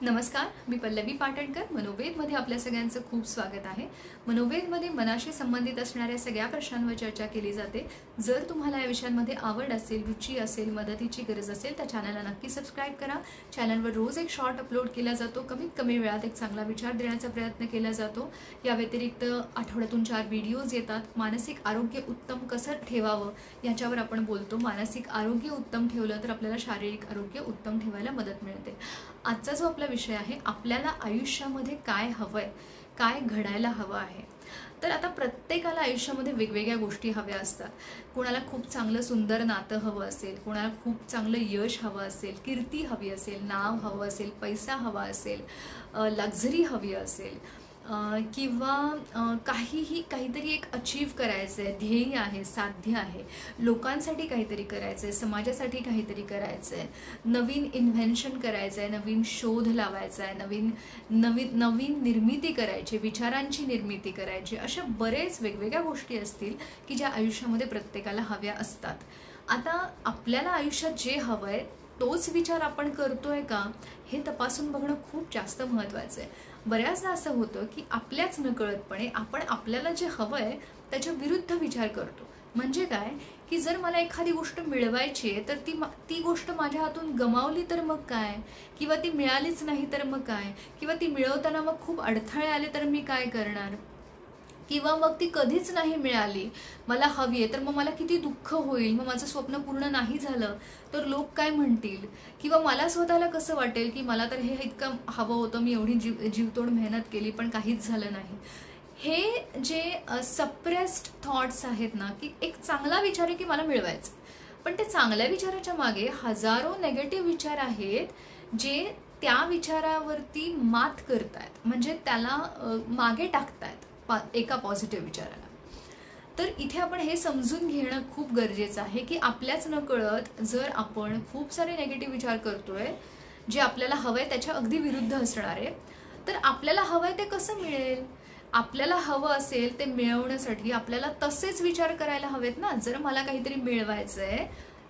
नमस्कार, मी पल्लवी पाटणकर. मनोवेदमध्ये आपल्या सगळ्यांचं खूप स्वागत आहे. मनोवेदमध्ये मनाशी संबंधित असणाऱ्या सगळ्या प्रश्नांवर चर्चा केली जाते. जर तुम्हाला या विषयांमध्ये आवड असेल, रुची असेल, मदतीची गरज असेल तर चॅनलला नक्की सबस्क्राईब करा. चॅनलवर रोज एक शॉर्ट अपलोड केला जातो. कमीत कमी वेळात एक चांगला विचार देण्याचा प्रयत्न केला जातो. या व्यतिरिक्त आठवड्यातून 4 व्हिडिओज येतात. मानसिक आरोग्य उत्तम कसं ठेवावं याच्यावर आपण बोलतो. मानसिक आरोग्य उत्तम ठेवलं तर आपल्याला शारीरिक आरोग्य उत्तम ठेवायला मदत मिळते. आजचा जो आपला विषय आहे, आपल्याला आयुष्यामध्ये काय हवंय, काय घडायला हवं आहे. तर आता प्रत्येकाला आयुष्यामध्ये वेगवेगळ्या गोष्टी हव्या असतात. कोणाला खूप चांगलं सुंदर नातं हवं असेल, कोणाला खूप चांगलं यश हवं असेल, कीर्ती हवी असेल, नाव हवं असेल, पैसा हवा असेल, लक्झरी हवी असेल, किंवा काहीतरी एक अचीव करायचं आहे, ध्येय आहे, साध्य आहे, लोकांसाठी काहीतरी करायचं आहे, समाजासाठी काहीतरी करायचं आहे, नवीन इन्व्हेन्शन करायचं आहे, नवीन शोध लावायचा आहे, नवीन निर्मिती करायची, विचारांची निर्मिती करायची. अशा बरेच वेगवेगळ्या गोष्टी असतील की ज्या आयुष्यामध्ये प्रत्येकाला हव्या असतात. आता आपल्याला आयुष्यात जे हवं आहे तोच विचार आपण करतोय का हे तपासून बघणं खूप जास्त महत्त्वाचं आहे. बऱ्याचदा असं होतं की आपल्याच नकळतपणे आपण आपल्याला जे हवं आहे त्याच्या विरुद्ध विचार करतो. म्हणजे काय की जर मला एखादी गोष्ट मिळवायची आहे तर ती गोष्ट माझ्या हातून गमावली तर मग काय, किंवा ती मिळालीच नाही तर मग काय, किंवा ती मिळवताना मग खूप अडथळे आले तर मी काय करणार, किंवा मग ती कधीच नाही मिळाली, मला हवी आहे तर मग मला किती दुःख होईल, मग माझं स्वप्न पूर्ण नाही झालं तर लोक काय म्हणतील, किंवा मला स्वतःला कसं वाटेल की मला तर हे इतकं हवं होतं, मी एवढी जीवतोड मेहनत केली पण काहीच झालं नाही. हे जे सप्रेस्ड थॉट्स आहेत ना, की एक चांगला विचार आहे की मला मिळवायचं, पण ते चांगल्या विचाराच्या मागे हजारो नेगेटिव्ह विचार आहेत जे त्या विचारावरती मात करतायत, म्हणजे त्याला मागे टाकतायत एका पॉझिटिव्ह विचाराला. तर इथे आपण हे समजून घेणं खूप गरजेचं आहे की आपल्याच नकळत जर आपण खूप सारे नेगेटिव्ह विचार करतोय जे आपल्याला हवंय त्याच्या अगदी विरुद्ध असणार आहे, तर आपल्याला हवंय ते कसं मिळेल. आपल्याला हवं असेल ते मिळवण्यासाठी आपल्याला तसेच विचार करायला हवेत ना. जर मला काहीतरी मिळवायचंय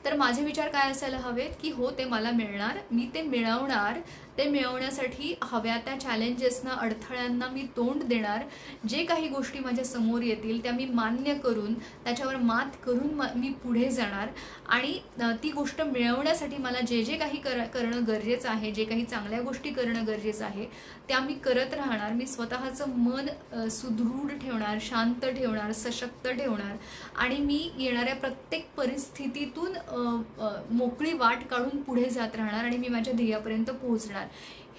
तर माझे विचार काय असायला हवेत की हो ते मला मिळणार, मी ते मिळवणार, ते मिळवण्यासाठी हव्या त्या चॅलेंजेसना, अडथळ्यांना मी तोंड देणार, जे काही गोष्टी माझ्या समोर येतील त्या मी मान्य करून त्याच्यावर मात करून मी पुढे जाणार. आणि ती गोष्ट मिळवण्यासाठी मला जे जे काही करणं गरजेचं आहे, जे काही चांगल्या गोष्टी करणं गरजेचं आहे त्या मी करत राहणार. मी स्वतःचं मन सुदृढ ठेवणार, शांत ठेवणार, सशक्त ठेवणार, आणि मी येणाऱ्या प्रत्येक परिस्थितीतून मोकळी वाट काढून पुढे जात राहणार आणि मी माझ्या ध्येयापर्यंत पोहोचणार.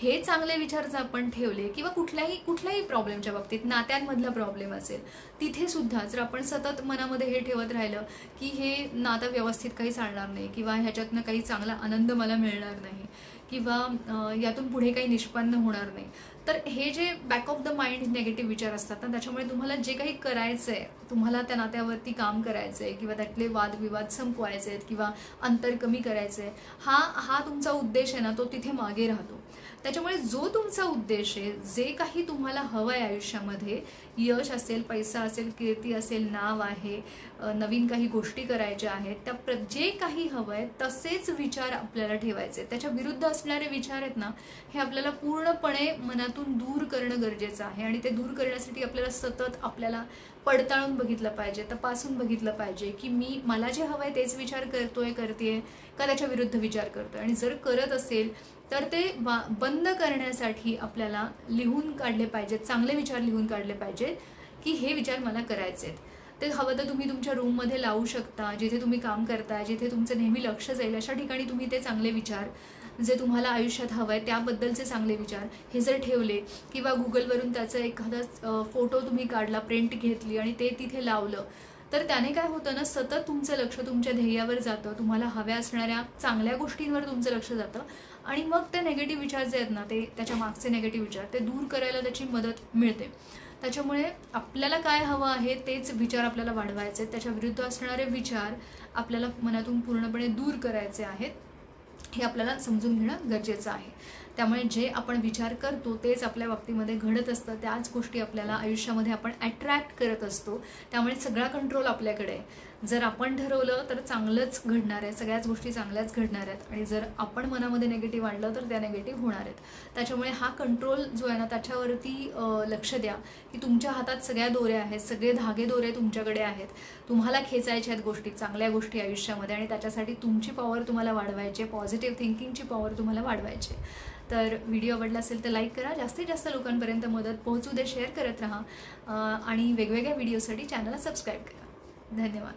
हे चांगले विचार जर आपण ठेवले, किंवा कुठल्याही प्रॉब्लेमच्या बाबतीत, नात्यांमधला प्रॉब्लेम असेल तिथे सुद्धा जर आपण सतत मनामध्ये हे ठेवत राहिलं की हे नातं व्यवस्थित काही चालणार नाही, किंवा ह्याच्यातनं काही चांगला आनंद मला मिळणार नाही, किंवा यातून पुढे काही निष्पन्न होणार नाही, तर हे जे back of the mind negative विचार असतात ना, त्याच्यामुळे तुम्हाला जे काही करायचंय, तुम्हाला त्या नात्यावरती काम करायचंय, किंवा त्यातले वादविवाद संपवायचे आहेत, किंवा अंतर कमी करायचंय, हा तुमचा उद्देश आहे ना, तो तिथे मागे राहतो. त्याच्यामुळे जो तुमचा उद्देश आहे, जे काही तुम्हाला हवं आहे आयुष्यामध्ये, यश असेल, पैसा असेल, कीर्ती असेल, नाव आहे, नवीन काही गोष्टी करायच्या आहेत, त्या जे काही हवं आहे तसेच विचार आपल्याला ठेवायचे. त्याच्या विरुद्ध असणारे विचार आहेत ना, हे आपल्याला पूर्णपणे मनातून दूर करणं गरजेचं आहे. आणि ते दूर करण्यासाठी आपल्याला सतत आपल्याला पडताळून बघितलं पाहिजे, तपासून बघितलं पाहिजे की मला जे हवं आहे तेच विचार करतेय का त्याच्या विरुद्ध विचार करतोय. आणि जर करत असेल तर ते बंद करण्यासाठी आपल्याला लिहून काढले पाहिजेत, चांगले विचार लिहून काढले पाहिजेत की हे विचार मला करायचे आहेत. ते हवं तर तुम्ही तुमच्या रूममध्ये लावू शकता, जिथे तुम्ही काम करताय, जिथे तुमचं नेहमी लक्ष जाईल अशा ठिकाणी तुम्ही ते चांगले विचार, जे तुम्हाला आयुष्यात हवं आहे त्याबद्दलचे चांगले विचार हे जर ठेवले, किंवा गुगलवरून त्याचा एखादा फोटो तुम्ही काढला, प्रिंट घेतली आणि ते तिथे लावलं, तर त्याने काय होतं ना, सतत तुमचं लक्ष तुमच्या ध्येयावर जातं, तुम्हाला हव्या असणाऱ्या चांगल्या गोष्टींवर तुमचं लक्ष जातं, आणि मग ते नेगेटिव्ह विचार जे आहेत ना, ते त्याच्या मागचे नेगेटिव्ह विचार ते दूर करायला त्याची मदत मिळते. त्याच्यामुळे आपल्याला काय हवं आहे तेच विचार आपल्याला वाढवायचे, त्याच्या विरुद्ध असणारे विचार आपल्याला मनातून पूर्णपणे दूर करायचे आहेत, हे आपल्याला समजून घेणं गरजेचं आहे. त्यामुळे जे आपण विचार करतो तेच आपल्या बाबतीमध्ये घडत असतं, त्याच गोष्टी आपल्याला आयुष्यामध्ये आपण अट्रॅक्ट करत असतो. त्यामुळे सगळा कंट्रोल आपल्याकडे आहे. जर आपण ठरवलं तर चांगलंच घडणार आहे, सगळ्याच गोष्टी चांगल्याच घडणार आहेत. आणि जर आपण मनामध्ये निगेटिव्ह आणलं तर त्या निगेटिव्ह होणार आहेत. त्याच्यामुळे हा कंट्रोल जो आहे ना त्याच्यावरती लक्ष द्या की तुमच्या हातात सगळ्या दोऱ्या आहेत, सगळे धागे दोरे तुमच्याकडे आहेत. तुम्हाला खेचायच्या आहेत गोष्टी, चांगल्या गोष्टी आयुष्यामध्ये, आणि त्याच्यासाठी तुमची पॉवर तुम्हाला वाढवायची आहे, पॉझिटिव्ह थिंकिंगची पॉवर तुम्हाला वाढवायची. तर व्हिडिओ आवडला असेल तर लाईक करा, जास्तीत जास्त लोकांपर्यंत मदत पोहोचू दे, शेअर करत राहा आणि वेगवेगळ्या व्हिडिओसाठी चॅनलला सबस्क्राईब करा. धन्यवाद.